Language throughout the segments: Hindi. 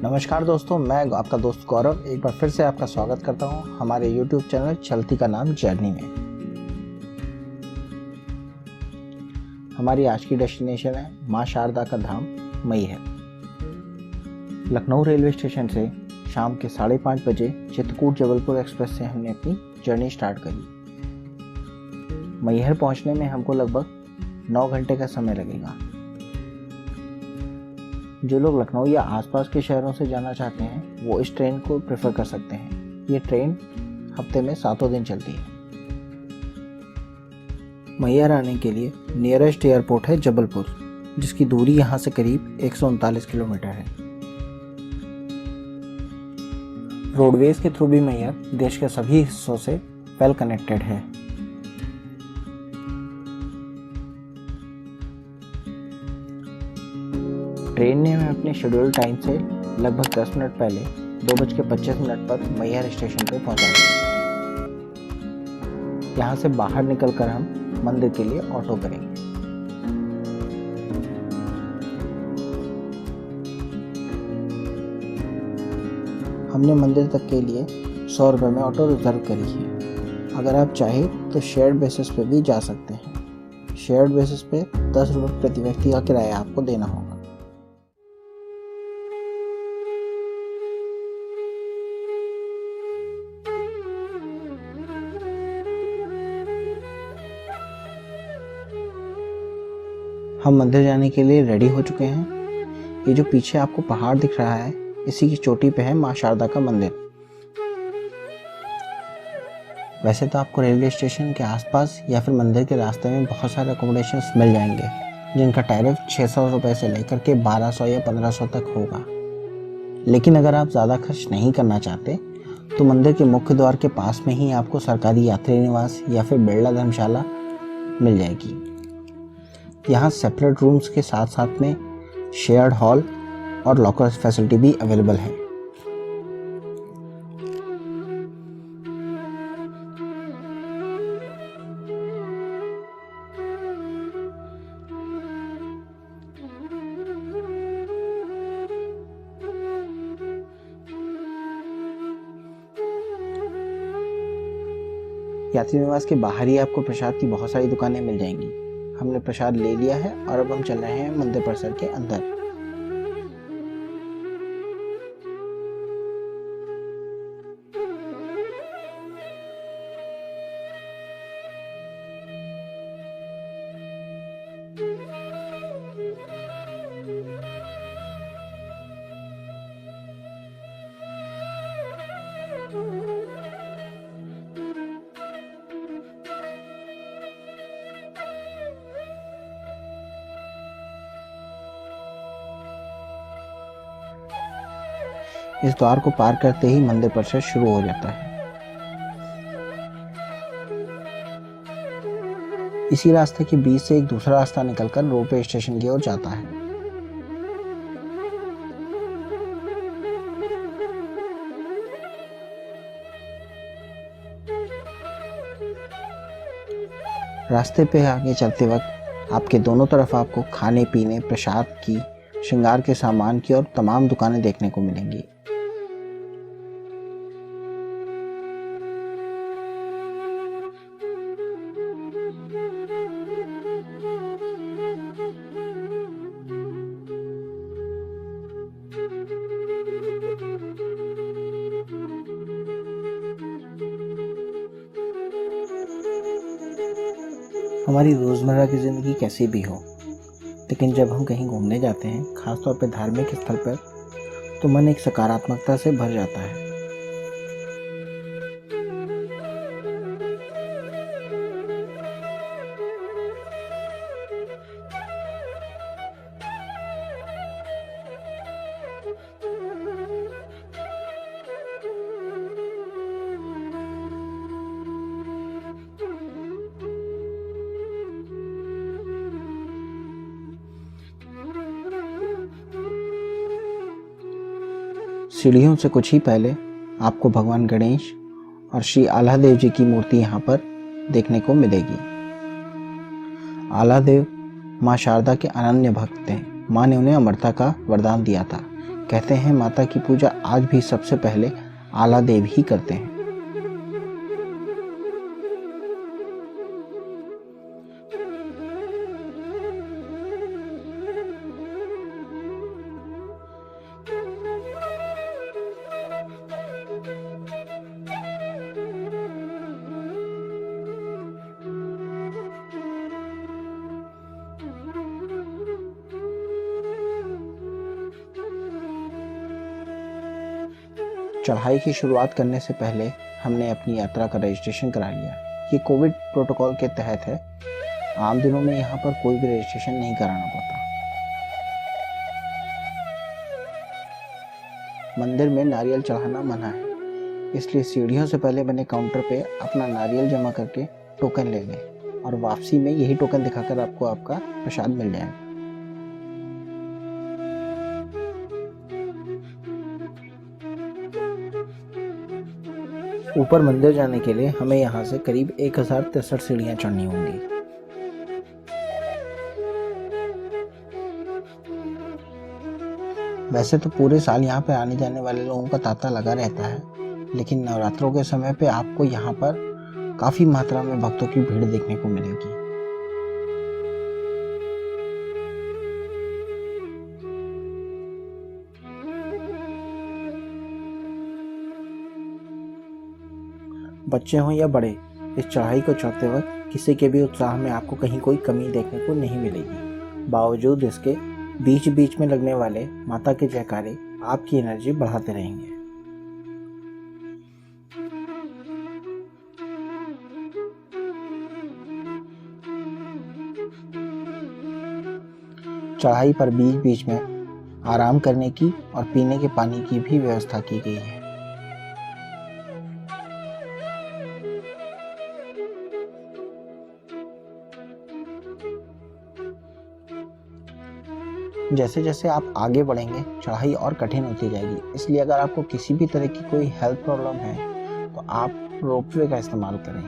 नमस्कार दोस्तों, मैं आपका दोस्त गौरव एक बार फिर से आपका स्वागत करता हूं हमारे YouTube चैनल चलती का नाम जर्नी में। हमारी आज की डेस्टिनेशन है मां शारदा का धाम मैहर। लखनऊ रेलवे स्टेशन से शाम के 5:30 बजे चित्रकूट जबलपुर एक्सप्रेस से हमने अपनी जर्नी स्टार्ट करी। मैहर पहुंचने में हमको लगभग 9 घंटे का समय लगेगा। जो लोग लखनऊ या आसपास के शहरों से जाना चाहते हैं वो इस ट्रेन को प्रेफर कर सकते हैं। ये ट्रेन हफ्ते में 7 दिन चलती है। मैहर आने के लिए नियरेस्ट एयरपोर्ट है जबलपुर, जिसकी दूरी यहाँ से करीब 139 किलोमीटर है। रोडवेज के थ्रू भी मैहर देश के सभी हिस्सों से वेल कनेक्टेड है। ट्रेन ने हमें अपने शेड्यूल टाइम से लगभग 10 मिनट पहले 2:25 पर मैहर स्टेशन पर पहुंचा दिया। यहाँ से बाहर निकलकर हम मंदिर के लिए ऑटो करेंगे। हमने मंदिर तक के लिए 100 रुपये में ऑटो रिजर्व करी है। अगर आप चाहें तो शेयर्ड बेसिस पे भी जा सकते हैं। शेयर्ड बेसिस पे 10 रुपये प्रति व्यक्ति का किराया आपको देना होगा। हम मंदिर जाने के लिए रेडी हो चुके हैं। ये जो पीछे आपको पहाड़ दिख रहा है, इसी की चोटी पे है मां शारदा का मंदिर। वैसे तो आपको रेलवे स्टेशन के आसपास या फिर मंदिर के रास्ते में बहुत सारे अकोमोडेशंस मिल जाएंगे, जिनका टैरिफ 600 रुपये से लेकर के 1200 या 1500 तक होगा। लेकिन अगर आप ज़्यादा खर्च नहीं करना चाहते तो मंदिर के मुख्य द्वार के पास में ही आपको सरकारी यात्री निवास या फिर बिरला धर्मशाला मिल जाएगी। यहाँ सेपरेट रूम्स के साथ साथ में शेयर्ड हॉल और लॉकर फैसिलिटी भी अवेलेबल है। यात्री निवास के बाहर ही आपको प्रसाद की बहुत सारी दुकानें मिल जाएंगी। हमने प्रसाद ले लिया है और अब हम चल रहे हैं मंदिर परिसर के अंदर। इस द्वार को पार करते ही मंदिर परिसर शुरू हो जाता है। इसी रास्ते के बीच से एक दूसरा रास्ता निकलकर रोपवे स्टेशन की ओर जाता है। रास्ते पे आगे चलते वक्त आपके दोनों तरफ आपको खाने पीने, प्रसाद की, श्रृंगार के सामान की और तमाम दुकानें देखने को मिलेंगी। हमारी रोज़मर्रा की ज़िंदगी कैसी भी हो, लेकिन जब हम कहीं घूमने जाते हैं, खासतौर पर धार्मिक स्थल पर, तो मन एक सकारात्मकता से भर जाता है। सीढ़ियों से कुछ ही पहले आपको भगवान गणेश और श्री आल्हादेव जी की मूर्ति यहाँ पर देखने को मिलेगी। आल्हादेव माँ शारदा के अनन्य भक्त थे। माँ ने उन्हें अमरता का वरदान दिया था। कहते हैं माता की पूजा आज भी सबसे पहले आला देव ही करते हैं। चढ़ाई की शुरुआत करने से पहले हमने अपनी यात्रा का रजिस्ट्रेशन करा लिया। ये कोविड प्रोटोकॉल के तहत है। आम दिनों में यहाँ पर कोई भी रजिस्ट्रेशन नहीं कराना पड़ता। मंदिर में नारियल चढ़ाना मना है, इसलिए सीढ़ियों से पहले बने काउंटर पे अपना नारियल जमा करके टोकन ले लें और वापसी में यही टोकन दिखाकर आपको आपका प्रसाद मिल जाएगा। ऊपर मंदिर जाने के लिए हमें यहाँ से करीब 1063 सीढ़ियाँ चढ़नी होंगी। वैसे तो पूरे साल यहाँ पे आने जाने वाले लोगों का तांता लगा रहता है, लेकिन नवरात्रों के समय पे आपको यहाँ पर काफ़ी मात्रा में भक्तों की भीड़ देखने को मिलेगी। बच्चे हों या बड़े, इस चढ़ाई को चढ़ते वक्त किसी के भी उत्साह में आपको कहीं कोई कमी देखने को नहीं मिलेगी। बावजूद इसके बीच बीच में लगने वाले माता के जयकारे आपकी एनर्जी बढ़ाते रहेंगे। चढ़ाई पर बीच बीच में आराम करने की और पीने के पानी की भी व्यवस्था की गई है। जैसे जैसे आप आगे बढ़ेंगे चढ़ाई और कठिन होती जाएगी, इसलिए अगर आपको किसी भी तरह की कोई हेल्थ प्रॉब्लम है तो आप रोपवे का इस्तेमाल करें।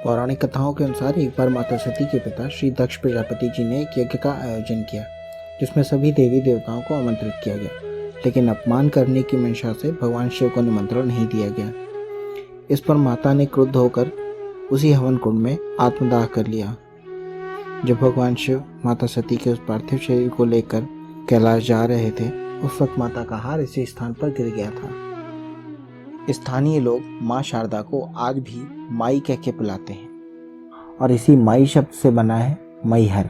पौराणिक कथाओं के अनुसार एक बार माता सती के पिता श्री दक्ष प्रजापति जी ने एक यज्ञ का आयोजन किया, जिसमें सभी देवी देवताओं को आमंत्रित किया गया, लेकिन अपमान करने की मंशा से भगवान शिव को निमंत्रण नहीं दिया गया। इस पर माता ने क्रुद्ध होकर उसी हवन कुंड में आत्मदाह कर लिया। जब भगवान शिव माता सती के उस पार्थिव शरीर को लेकर कैलाश जा रहे थे, उस वक्त माता का हार इसी स्थान पर गिर गया था। स्थानीय लोग माँ शारदा को आज भी माई कह के बुलाते हैं और इसी माई शब्द से बना है मैहर।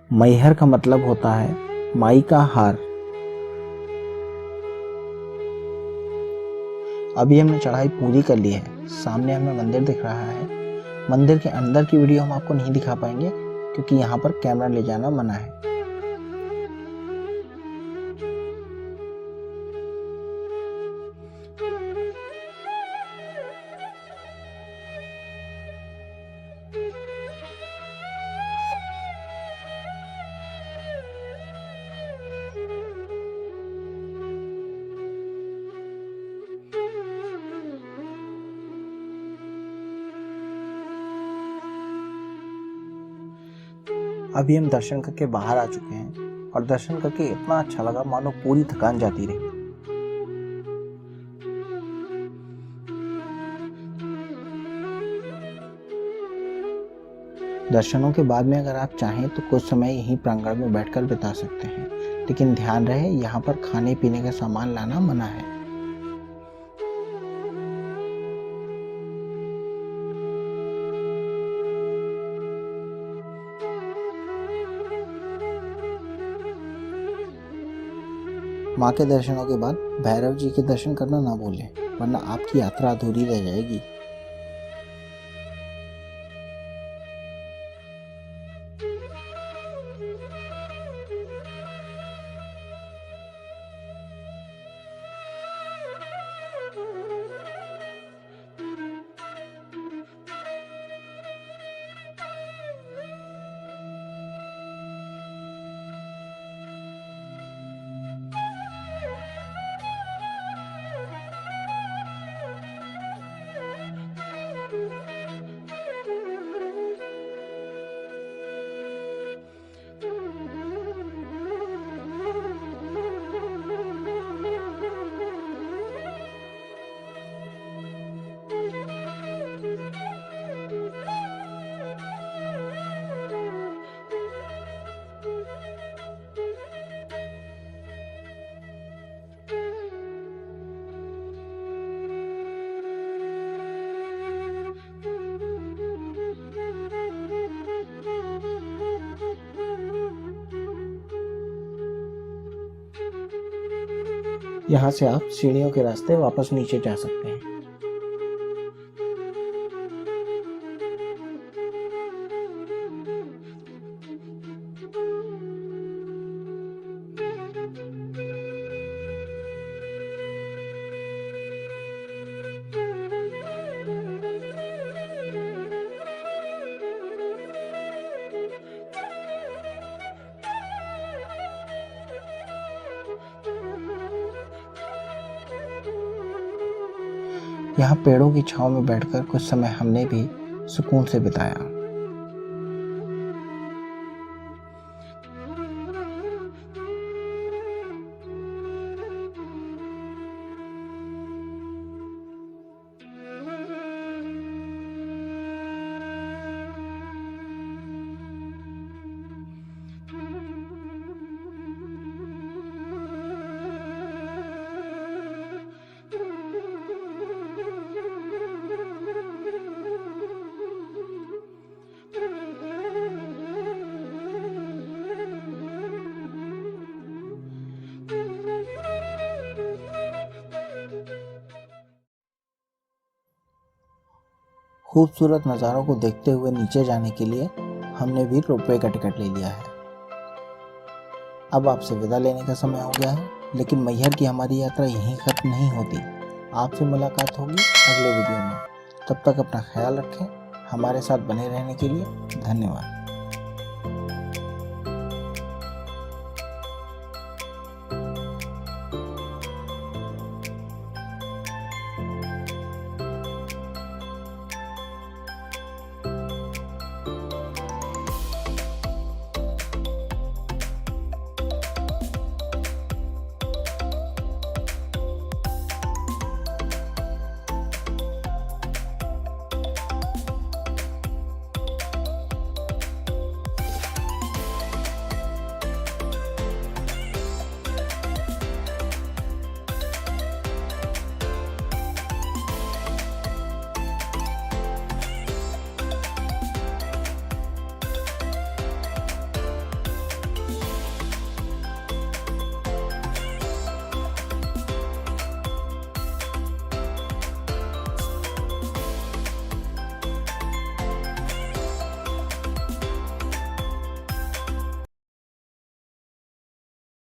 मैहर का मतलब होता है माई का हार। अभी हमने चढ़ाई पूरी कर ली है। सामने हमें मंदिर दिख रहा है। मंदिर के अंदर की वीडियो हम आपको नहीं दिखा पाएंगे क्योंकि यहाँ पर कैमरा ले जाना मना है। अभी हम दर्शन करके बाहर आ चुके हैं और दर्शन करके इतना अच्छा लगा मानो पूरी थकान जाती रही। दर्शनों के बाद में अगर आप चाहें तो कुछ समय यहीं प्रांगण में बैठकर बिता सकते हैं, लेकिन ध्यान रहे यहाँ पर खाने पीने का सामान लाना मना है। माँ के दर्शनों के बाद भैरव जी के दर्शन करना ना भूलें, वरना आपकी यात्रा अधूरी रह जाएगी। यहाँ से आप सीढ़ियों के रास्ते वापस नीचे जा सकते हैं। यहाँ पेड़ों की छांव में बैठकर कुछ समय हमने भी सुकून से बिताया। खूबसूरत नज़ारों को देखते हुए नीचे जाने के लिए हमने भी रोपवे का टिकट ले लिया है। अब आपसे विदा लेने का समय हो गया है, लेकिन मैहर की हमारी यात्रा यहीं खत्म नहीं होती। आपसे मुलाकात होगी अगले वीडियो में। तब तक अपना ख्याल रखें। हमारे साथ बने रहने के लिए धन्यवाद।